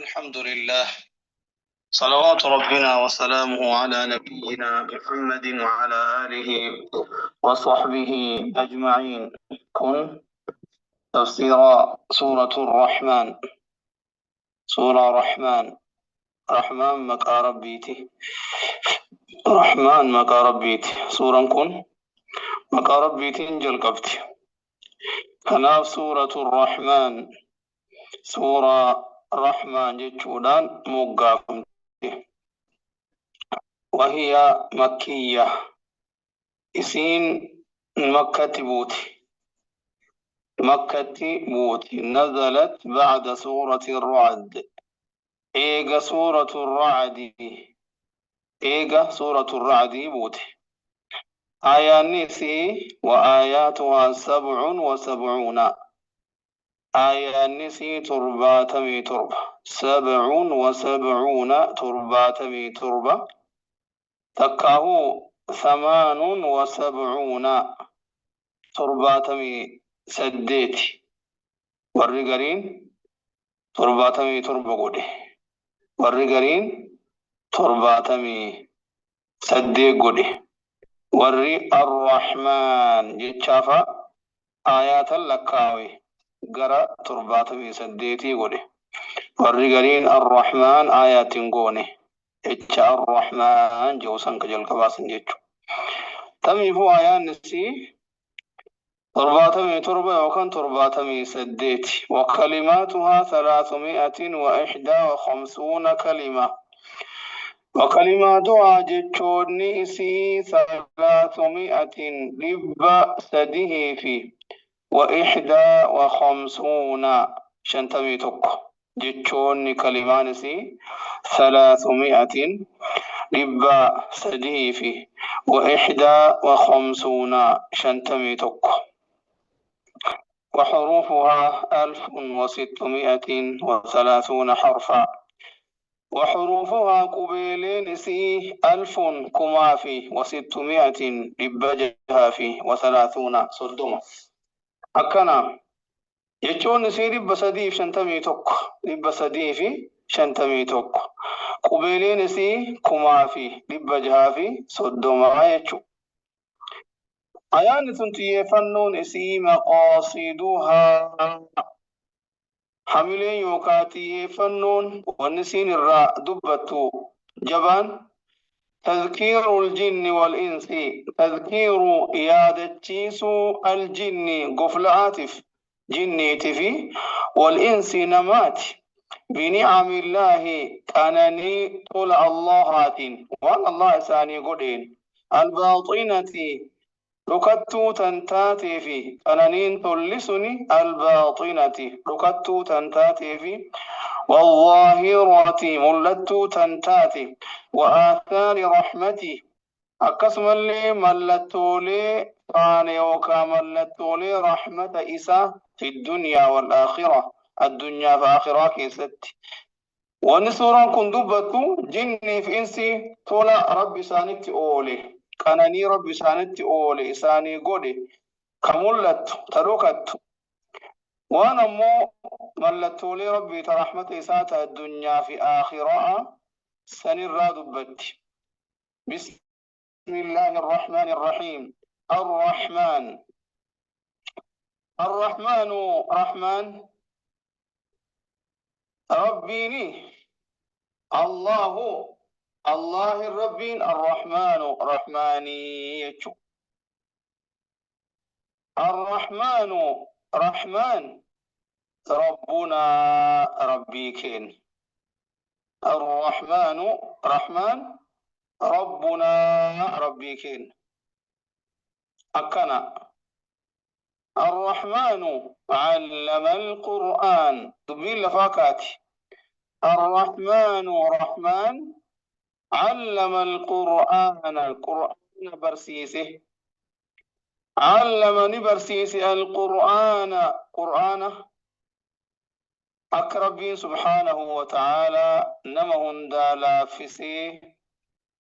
الحمد لله. صلوات ربنا وسلامه على نبينا محمد وعلى آله وصحبه أجمعين. كن تفسير سورة الرحمن. سورة رحمن. رحمن مكا ربيتي. رحمن مكا ربيتي. سورة كن مكا ربيتي انجل قبتي. كناف سورة الرحمن. سورة رحمن جتشودان مقافم. وهي مكية. إسين مكة بوتي. مكة بوتي نزلت بعد سورة الرعد. سورة الرعد. سورة الرعد بوتي. نسي وآياتها 77. نسي ترباتمي تربة. 77 ترباتمي تربة. تكاهو 78 ترباتمي سديتي. والرقرين ترباتمي تربة قولي. والرقرين ترباتمي سدي قولي. والري الرحمن جتشافا آيات اللكاوي قرأ ترباتمي سديتي قولي. والرقرين الرحمن آيات قوني. جتشا الرحمن جوسن كجل كباسن جتشو. تمي فو آيات نسي ترباتمي تربة وكان ترباتمي سديت. وكلماتها 351 كلمة. وكلماتها جتشوني إسي 300 لب سده في 51 شنتمي تك. جتشوني كلمان إسي 300 لب سده في 51 شنتمي تك. وحروفها 1630 حرفا. وحروفها قبيلين سي 1000 كمافي 600 لبجها 30 صدوم. أكنا يجون سي لب سديف شنتمي توك. لب سديف شنتمي توك. قبيلين سي كمافي لبجها صدوم. يجو آيان تنتي فنون إسي مقاصدها حملين يوكاتي فنون ونسين الراء دبتو جبان تذكير الجن والإنس. تذكير إيادة تشيسو الجن قفل عاطف جني تفي والإنس نمات بنعم الله كانني طول الله وان الله ساني قدين الباطنة ركتو تنتاتي في أنانين تلسني الباطنة ركتو تنتاتي في والظاهرة ملتو تنتاتي وآثار رحمتي أقسم لي ملتو لي فاني وكا ملتو لي رحمة إسا في الدنيا والآخرة. الدنيا فآخرة كيست ونسورا كندبتو جني في إنسي طول ربي سانتي أولي كانني ربي سانتي أولي إساني قولي كملت تروكت. وانا مو ملتو لي ربي ترحمة إساتا الدنيا في آخرة سنرى دبتي. بسم الله الرحمن الرحيم. الرحمن. الرحمن رحمن ربيني الله. الله الربين الرحمن رحماني يجو. الرحمن رحمن ربنا ربيكين. الرحمن رحمن ربنا ربيكين. أكنا الرحمن علم القرآن تبين لفاكاتي. الرحمن رحمن علم القرآن برسيسه. علمني برسيسي القرآن قرآن أكربين سبحانه وتعالى نمهن دالا فسي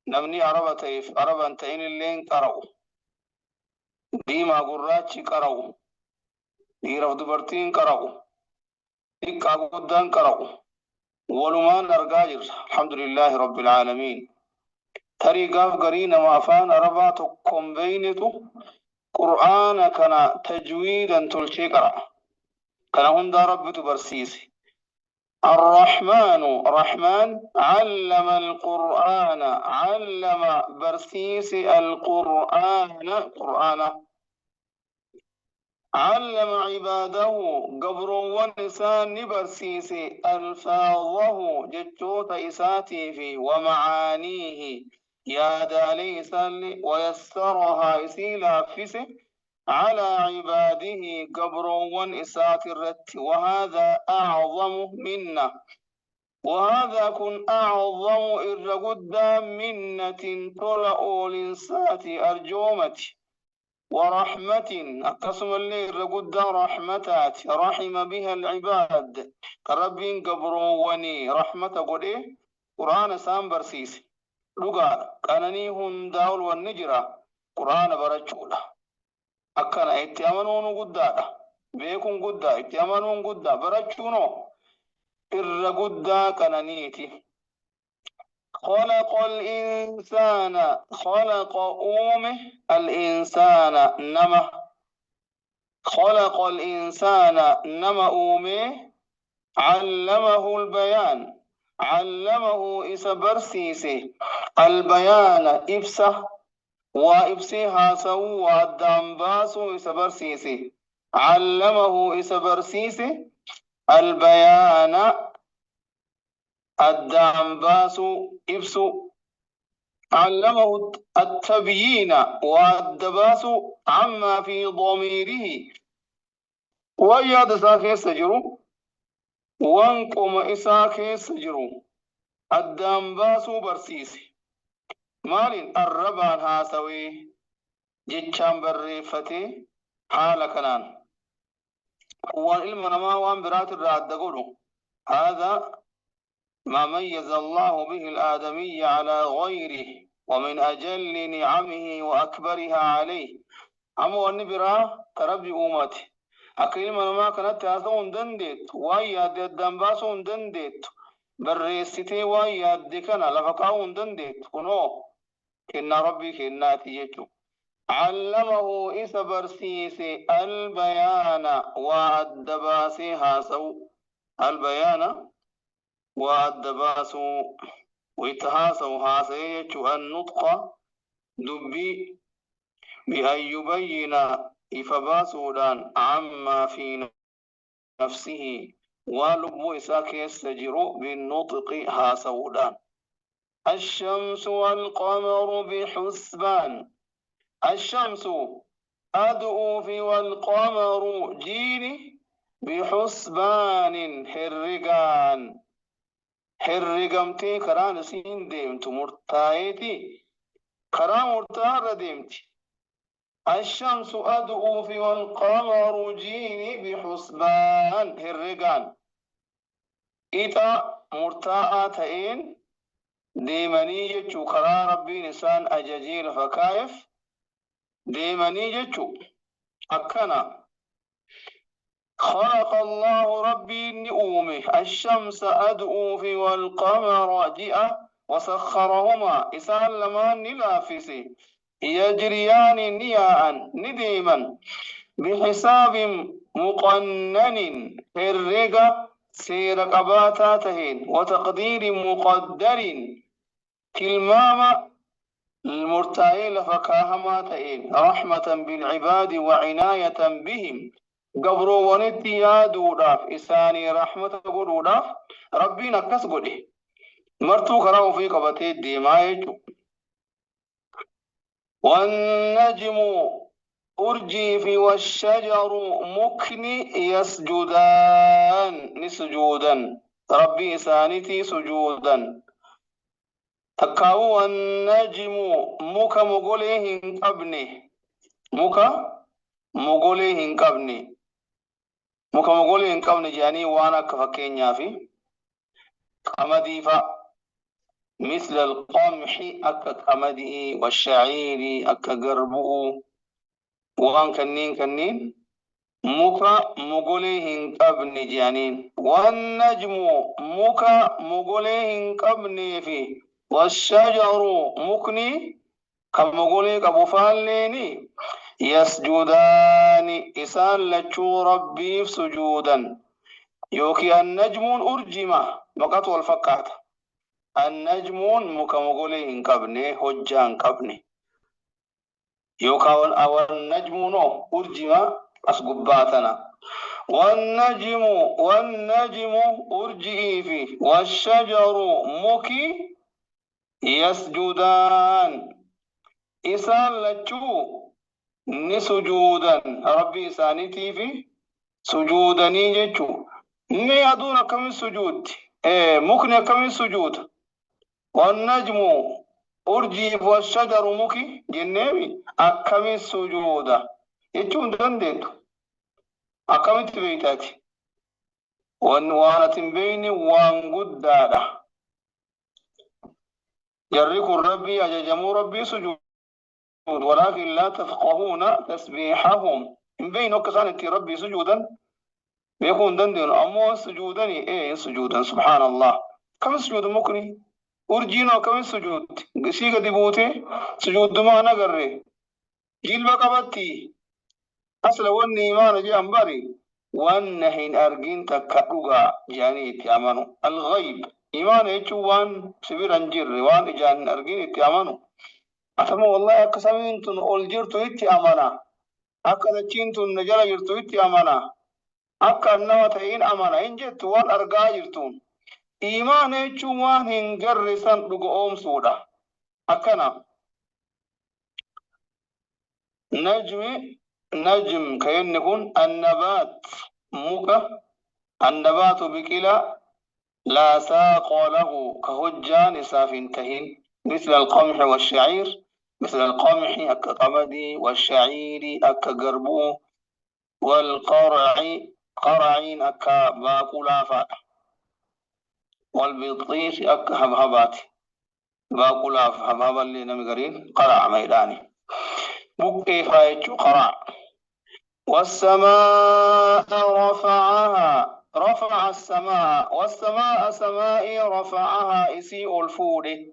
نمني عربا تين اللين قرأوا ديما قراتي قرأوا ديرف دبرتين قرأوا إكا قدان قرأوا ولمان أرجاجر الحمد لله رب العالمين تري قاف قرينا ما فان أربعة بينتو قرآن كان تجويدا تلشيقرا كان هند رب تبرسيسي الرحمن رحمن علم القرآن علم برسيس القرآن علم عباده قبر ونسان برسيس ألفاظه جتوت إساتي في ومعانيه يا دالي سل ويسرها إسيلا فسه على عباده قبر ونسات الرت وهذا أعظم منا وهذا كن أعظم إرقد منة طلع لنسات أرجومتي ورحمة أقسم اللي رقد رحمتات رحم بها العباد كرب قبرو وني رحمة قد قرآن سام برسيس لغا كانني هنداول والنجرة قرآن برجولة أكنا اتيامنون قدادا بيكون قدا اتيامنون قدا برجونو الرقد كاننيتي خلق الإنسان خلق أومه الإنسان نما خلق الإنسان نما أومه علمه البيان علمه إسبرسيسي البيان إبسه وإبسها سو والدنباسو إسبرسيسي علمه إسبرسيسي البيان الدنباس إبسو علمه التبيين والدباس عما في ضميره وياد ساكي سجرو وانقم إساكي سجرو الدنباس برسيسي مال الربان هاسوي جيتشان بريفتي حال كنان والعلم نما وان برات الراد قولوا هذا ما ميز الله به الآدمي على غيره ومن أجل نعمه وأكبرها عليه أما النبرا تربي أمتي أكيد من ما كانت تاسون دندت ويا الدنباسون دندت بريستي ويا الدكنا لفقاون دندت كنو كنا ربي كنا تيجو علمه إس برسيسي البيان والدباسي هاسو البيان والدباس ويتهاسوا هاسيج النطق دبي بأن يبين إفباسودان عما في نفسه ولب إساك يستجر بالنطق هاسودان الشمس والقمر بحسبان الشمس أدؤ في والقمر جيني بحسبان حرقان herregamtee karaan isiin deemtu murtaa'eeti karaa murtaa'arra deemti الشمس أدؤ في والقمر جيني بحسبان herregaan إذا مرتاءتين ديماني جتشو كرا ربي نسان أجاجيل فكايف ديماني جتشو أكنا خلق الله ربي نؤومه الشمس أدؤ في والقمر جئة وسخرهما إسالمان نلافسي يجريان نياء نديما بحساب مقنن الرقة سير قباتاتهن وتقدير مقدر كلمام المرتائل فكاهماتهن رحمة بالعباد وعناية بهم قبرو ونتي يادو داف إساني رحمة قدو داف ربنا كس قده مرتو كراو في قبتي الدماء والنجم أرجيف والشجر مكني يسجدان نسجودا ربي إسانتي سجودا تكاو النجم مكا مغوليهن قبني مكا مغوليهن قبني مكا مغوليهن قبني جاني وانا كفكين في قمديفا مثل القمح أكا قمدي والشعير أكا قربو وان كنين مكا مغوليهن قبن جانين والنجم مكا مغوليهن قبن في والشجر مكني كمغولي قبو فاليني يسجدان إسان لچو ربي سجودا يوكي النجم أرجما مقات والفقات النجم مكا مغوليهن قبن هجان قبن يوكا والنجم نو أرجما أسقباتنا والنجم أرجئي فيه والشجر مكي يسجدان إسان لچو نسجودا ربي إسانيتي في سجودني جچو ني أدون كم السجود مكني كم السجود والنجم أرجئي والشجر مكي جنبي أكم السجود يچون دندتو أكملت بيتاتي وانا تنبيني وان قدادا يريك ربي أججمو ربي سجود ولكن لا تفقهون تسبيحهم إن بين وكسانة ربي سجودا بيكون دندن أمو سجودني سجودا سبحان الله كم سجود مكني أرجينا كم سجود سيغا ديبوتي سجود ما نقري جيل بقبتي أصل واني ما نجي أنباري وانهن أرجين تكأوغا جاني تيامانو الغيب إيمان يجوان سبير أنجر وان جان أرجين تيامانو أتما والله أكسامين تن أولجرتو يتيامانا أكا دچين نجلا جرتو يتيامانا أكا نما تهين أمانا إنجت وان أرقا جرتون إيمان يجوان هنجر سن لغو أوم سودا أكنا نجم كأن يكون النبات مكة النبات بكلا لا ساق له كهجان سافنتهن مثل القمح والشعير مثل القمح أكقمدي والشعير أكقربو والقرع قرعين أكباقلافا والبطيخ أكهبهبات باقلاف هبهبا اللي نمقرين قرع ميداني بقي فايتشو قرع والسماء رفعها رفع السماء والسماء سمائي رفعها إسيء الفود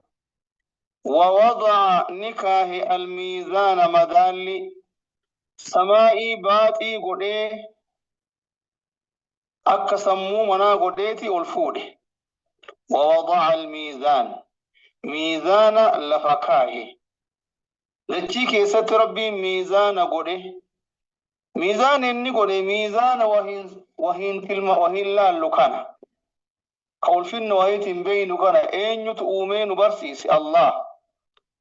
ووضع نكاه الميزان مدالي سمائي باتي قدي أكا سمو منا قديتي الفود ووضع الميزان ميزان لفكاه لتشيكي ستربي ميزان قدي ميزان إني قولي ميزان وهين تلما وهين لا لكانا قول فين وهيتين بين كان أين يتؤمين برسيس الله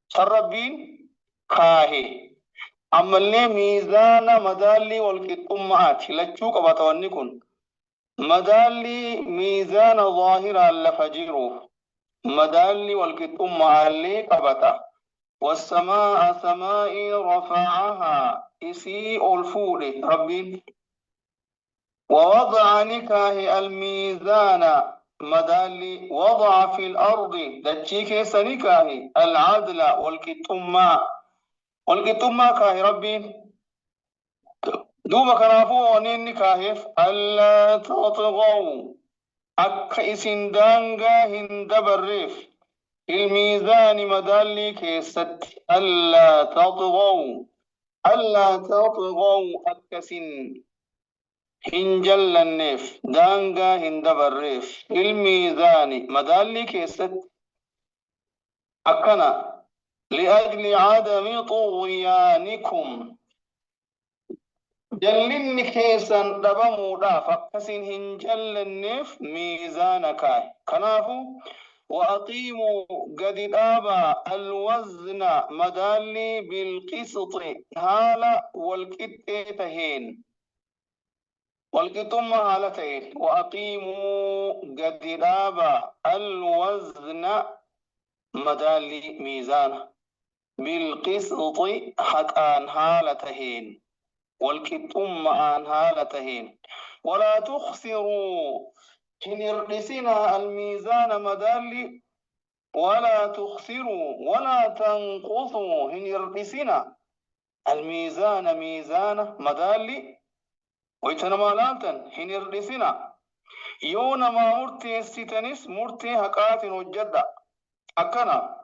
سربين كاهي أما اللي ميزان مدالي والكتمات لتشوك باتوانيكن مدالي ميزان ظاهرة لفجيرو مدالي والكتمات اللي قبتا والسماء سمائي رفعها إسيء الفول ربي ووضع نكاه الميزان مدالي وضع في الأرض دجيك سنكاه العدل والكتما كاه ربي دوما كنافو ونين نكاه ألا تطغوا أكئسن دانغا هندبريف الميزان مدالي كيست ألا تطغوا أكسن هنجل النف دانغا هندبريف الميزان مدالي كيست أكنا لأجل عدم طغيانكم جلن كيسان دبمودا فكسن هنجل النف ميزانك كنافو وأقيموا قد الآبا الوزن مدالي بالقسط هالا والكتتهين والكتم هالتين وأقيموا قد الآبا الوزن مدالي ميزان بالقسط حتى هالتهين والكتم هالتهين ولا تخسروا هنرقسنا الميزان مدالي ولا تخسروا ولا تنقصوا هنرقسنا الميزان ميزان مدالي ويتنما لالتن حنير دسنا يونا ما مرتي ستنس مرتي حقات وجدة أكنا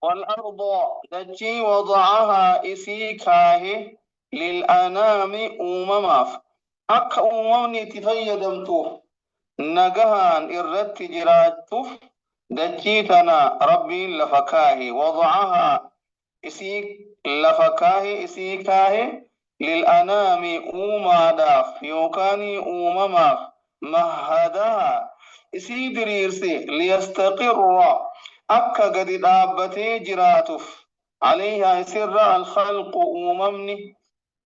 والأرض دجي وضعها إسيكاه للأنام أمماف أك أممني تفيدمتو نجهان إرت جراتف دجيتنا ربي لفكاه وضعها إسيك لفكاه إسيكاه للأنام أوما داف يوكاني أومماف مهدها إسي دريرسي ليستقر أكا قد دابتي جراتف عليها سر الخلق أوممني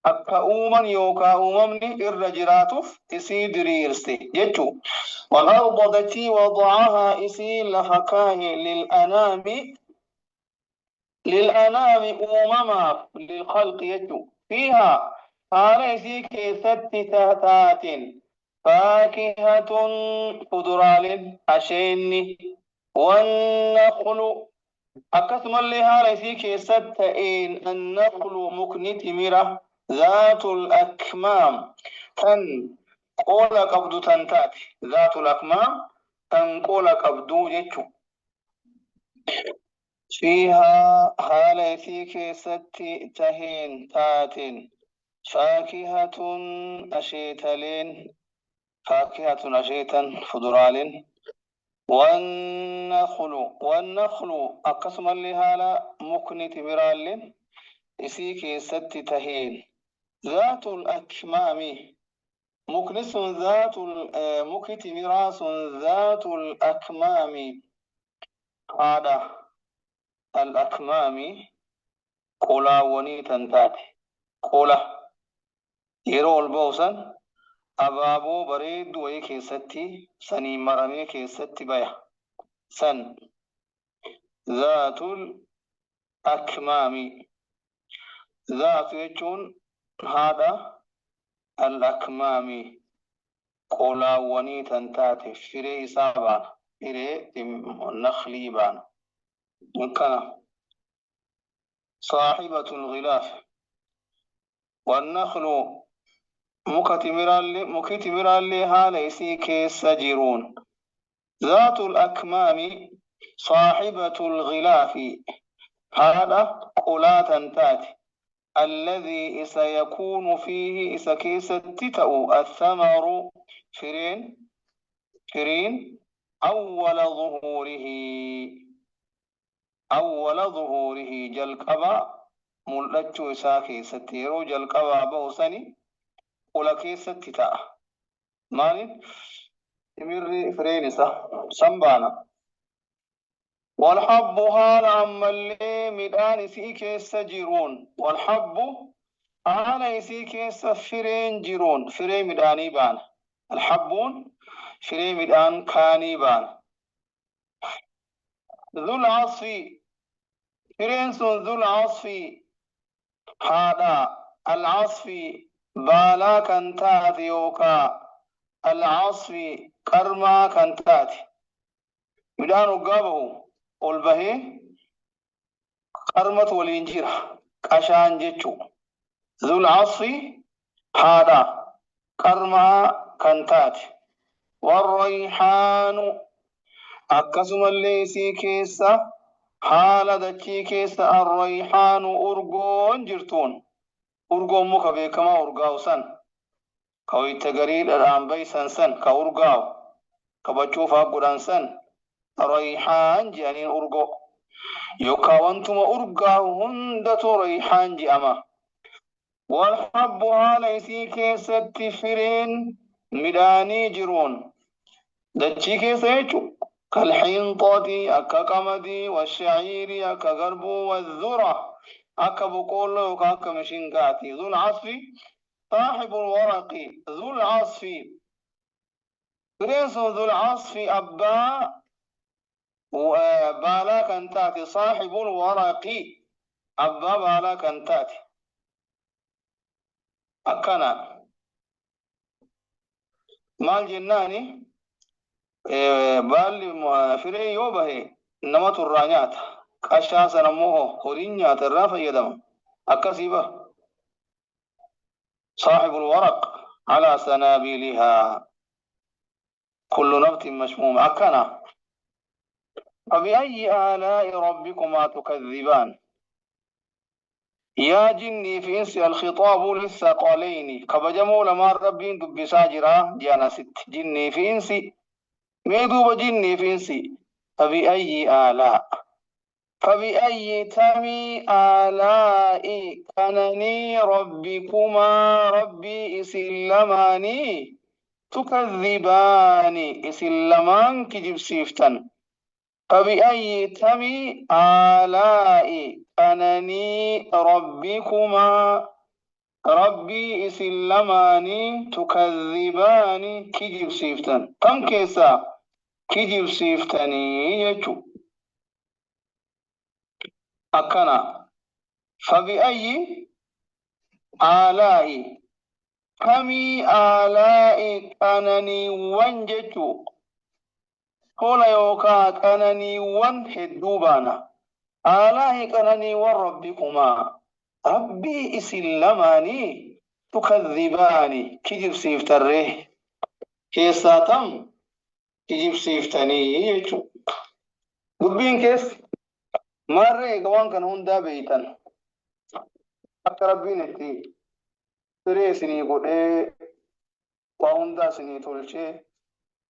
أكا أومن يوكا أوممني إر جراتف إسي دريرسي يجو والأرض التي وضعها إسي لفكاه للأنام أمما للخلق يجو فيها فارسي كيست تهتات فاكهة خضرال أشين والنخل أكثم اللي هارسي كيست النخل مكنت مرة ذات الأكمام تن قول قبض تنتات ذات الأكمام تن قول قبض يجو فيها هالتي كيست تهين تاتين فاكهة أشيتلين فاكهة أشيتا فدرال والنخل أقسم لها مكنت مرال إسي كيست تهين ذات الأكمام مكنس ذات مكت مراس ذات الأكمام هذا الأكمام قولا ونيتا تاتي قولا يرو البوسن أبابو بريد ويكي ستي سني مرمي كي ستي بيا سن ذات الأكمام ذات يجون هذا الأكمام قولا ونيتا تاتي فري سابان فري النخلي بان مكنا صاحبة الغلاف والنخل مكتمرالي هاليسي كيس جيرون ذات الأكمام صاحبة الغلاف هذا قلاتا تاتي الذي سيكون فيه إسكيس التتأو الثمر فرين أول ظهوره جلقبا ملتشو إساكي ستيرو جلقبا بوسني قولا كيست تاء مالين تمر فرينسا سنبانا والحب هالا أمالي مدان سيكي سجيرون والحب هالا سيكي سفرين جيرون فرين مداني بان الحبون فرين مدان كاني بان ذو العصف فرين سن ذو العصف هذا العصف بالا كنتات يوكا العصف كرما كنتات مدان وقابه والبهي كرمة والإنجيرة كشان جيتشو ذو العصف هذا كرما كنتات والريحان أكسم اللي سي كيسا حال دچي كيسا الريحان أرغون جرتون أرغون مكبه كما أرغاو سن كوي تغريد الأنبي سن كأرغاو كبچوفا قران سن ريحان جانين أرغو يوكا وانتم أرغاو هندتو ريحان جاما والحب هاليسي كيسا تفرين مداني جرون دچي كيسا يچو كالحنطة أكا قمدي والشعير أكا غرب والذرة أكا بقول أكا مشنقاتي ذو العصف صاحب الورق ذو العصف بريس ذو العصف أبا وبالا كنتاتي صاحب الورق أبا بالا كنتاتي أكنا مال جناني بالي فري يوبه نمط الرانيات أشاسا نموه هورينيا ترافا يدم أكسيبه صاحب الورق على سنابلها كل نبت مشموم أكنا فبأي آلاء ربكما تكذبان يا جني في إنس الخطاب للثقلين كبجمو لما ربين دب ساجرا جانا ست جني في إنس ميدوب جني في إنس فبأي آلاء فبأي تمي آلاء كنني ربكما ربي إسلماني تكذبان إسلمان كجب سيفتن فبأي تمي آلاء أنني ربكما ربي إسلماني تكذبان كجب سيفتن كم كيسا كجب سيفتني يجو أكنا فبأي آلاء كمي آلاء أنني وانجتو هولا يوكا كانني وان هدوبانا آلاء كانني وربكما ربي إسلماني تكذباني كجب سيفتره كيساتم كجب سيفتني يجو دبين كيس مرة قوان كان هندا بيتن أقربين اتي سري سني قد وهندا سني تولشي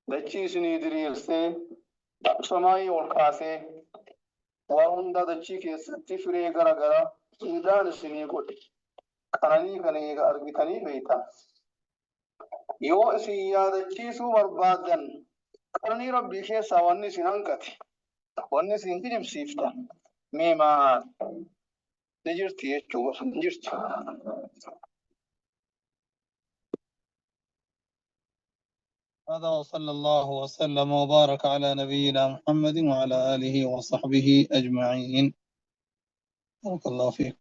دچي سني دريرسي سماي والكاسي وهندا دچي كيستي فري غرا غرا إدان سني قد كراني كني أربيتني بيتن يو اسيا دچي سو بربادن كراني ربي كيسا واني سنانكتي واني سنكي جبسيفتا ميما نجرتي يجو نجرتي هذا وصلى الله وسلم وبارك على نبينا محمد وعلى آله وصحبه أجمعين. بارك الله فيك.